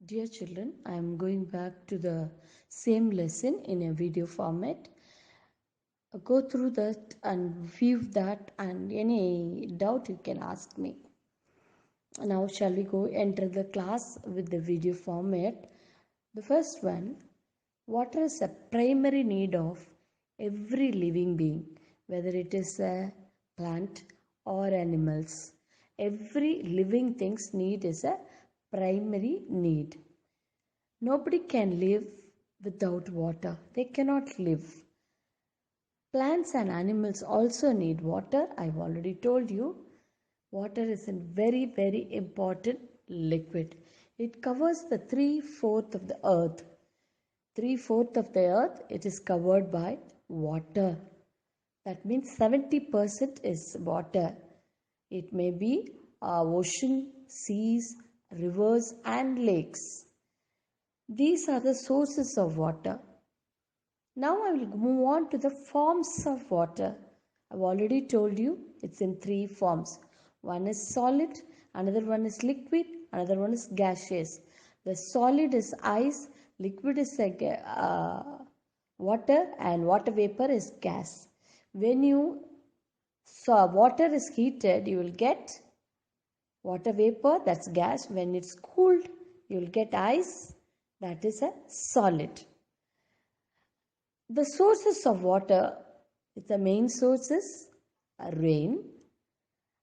Dear children, I am going back to the same lesson in a video format. Go through that and view that, and any doubt you can ask me. Now, shall we go enter the class with the video format? The first one, water is a primary need of every living being, whether it is a plant or animals. Every living thing's need is a primary need. Nobody can live without water. They cannot live. Plants and animals also need water. I've already told you. Water is a very, very important liquid. It covers the 3/4 of the earth. 3/4 of the earth, it is covered by water. That means 70% is water. It may be ocean, seas, rivers, and lakes. These are the sources of water. Now I will move on to the forms of water. I've already told you it's in three forms. One is solid, another one is liquid, another one is gaseous. The solid is ice, liquid is water, and water vapor is gas. When water is heated, you will get water vapor, that's gas. When it's cooled, you will get ice, that is a solid. The sources of water, the main sources are rain,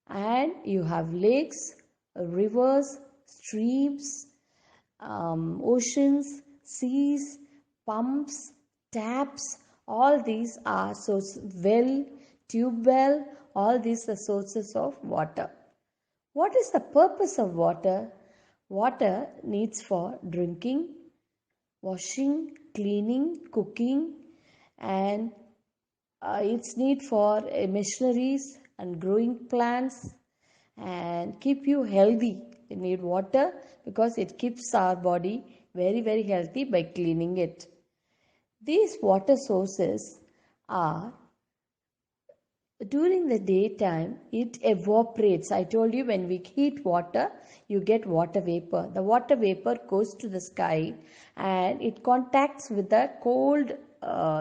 and you have lakes, rivers, streams, oceans, seas, pumps, taps. All these are well, tube well, all these are sources of water. What is the purpose of water? Water needs for drinking, washing, cleaning, cooking, and its need for machineries and growing plants and keep you healthy. You need water because it keeps our body very, very healthy by cleaning it. These water sources are, during the daytime it evaporates. I told you when we heat water you get water vapor. The water vapor goes to the sky and it contacts with the cold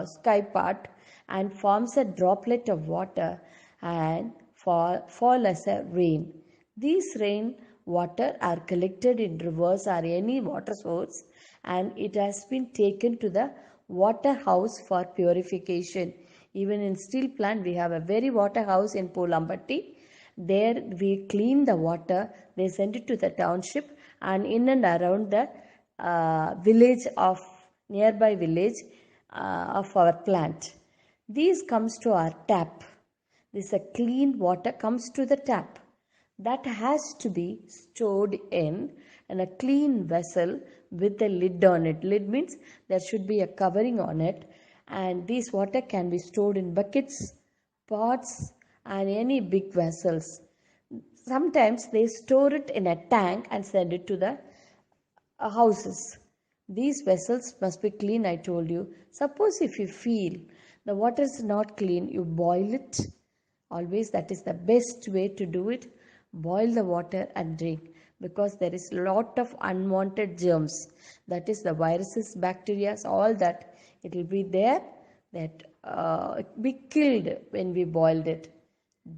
sky part and forms a droplet of water and fall as a rain. These rain water are collected in rivers or any water source, and it has been taken to the water house for purification. Even in steel plant, we have a very water house in Pulampatti. There we clean the water, they send it to the township and in and around the village of nearby village of our plant. These comes to our tap. This a clean water comes to the tap. That has to be stored in a clean vessel with a lid on it. Lid means there should be a covering on it, and this water can be stored in buckets, pots, and any big vessels. Sometimes they store it in a tank and send it to the houses. These vessels must be clean, I told you. Suppose if you feel the water is not clean, you boil it. Always that is the best way to do it. Boil the water and drink, because there is lot of unwanted germs. That is the viruses, bacteria, all that. It will be there, that it be killed when we boiled it.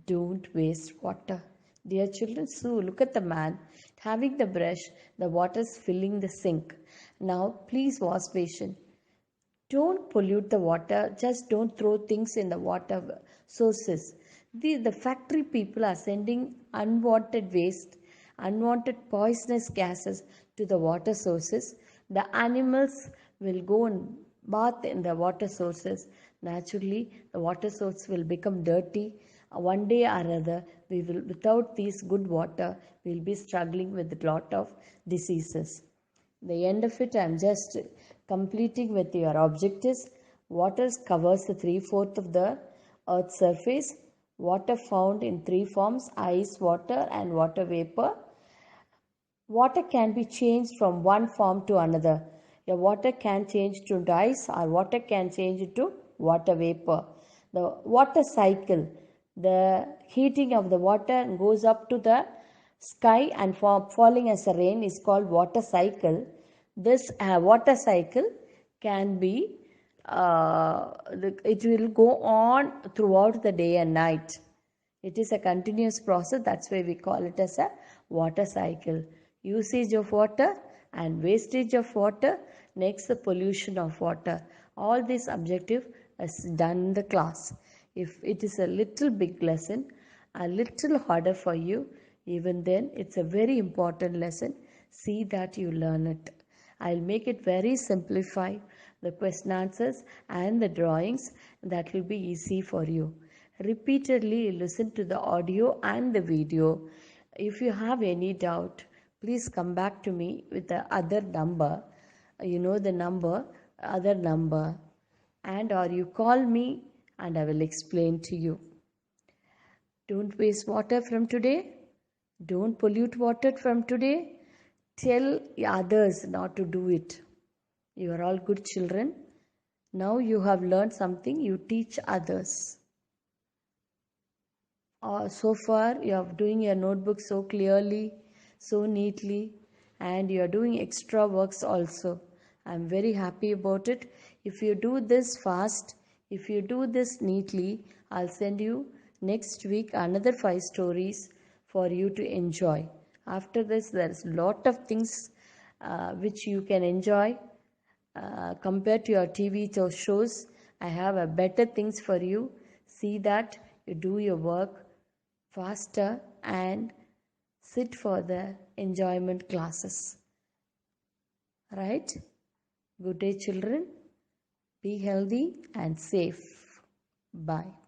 Don't waste water. Dear children, so look at the man having the brush, the water is filling the sink. Now, please wash basin. Don't pollute the water, just don't throw things in the water sources. The factory people are sending unwanted waste, unwanted poisonous gases to the water sources. The animals will go and bath in the water sources. Naturally, the water source will become dirty. One day or other, we will, without these good water, we will be struggling with a lot of diseases. The end of it, I am just completing with your objectives. Water covers the 3/4 of the earth's surface. Water found in three forms: ice, water, and water vapor. Water can be changed from one form to another. Your water can change to ice, or water can change to water vapor. The water cycle, the heating of the water goes up to the sky and falling as a rain, is called water cycle. This water cycle can be, it will go on throughout the day and night. It is a continuous process. That's why we call it as a water cycle. Usage of water and wastage of water, next the pollution of water. All this objective is done in the class. If it is a little big lesson, a little harder for you, even then it's a very important lesson. See that you learn it. I'll make it very simplified, the question answers and the drawings. That will be easy for you. Repeatedly listen to the audio and the video. If you have any doubt, please come back to me with the other number. You know the number, other number, and or you call me and I will explain to you. Don't waste water from today. Don't pollute water from today. Tell others not to do it. You are all good children. Now you have learned something, you teach others. So far, you are doing your notebook so clearly, so neatly, and you are doing extra works also. I am very happy about it. If you do this fast, if you do this neatly, I'll send you next week another 5 stories for you to enjoy. After this, there's a lot of things which you can enjoy compared to your TV shows. I have a better things for you. See that you do your work faster and sit for the enjoyment classes. Right? Good day, children. Be healthy and safe. Bye.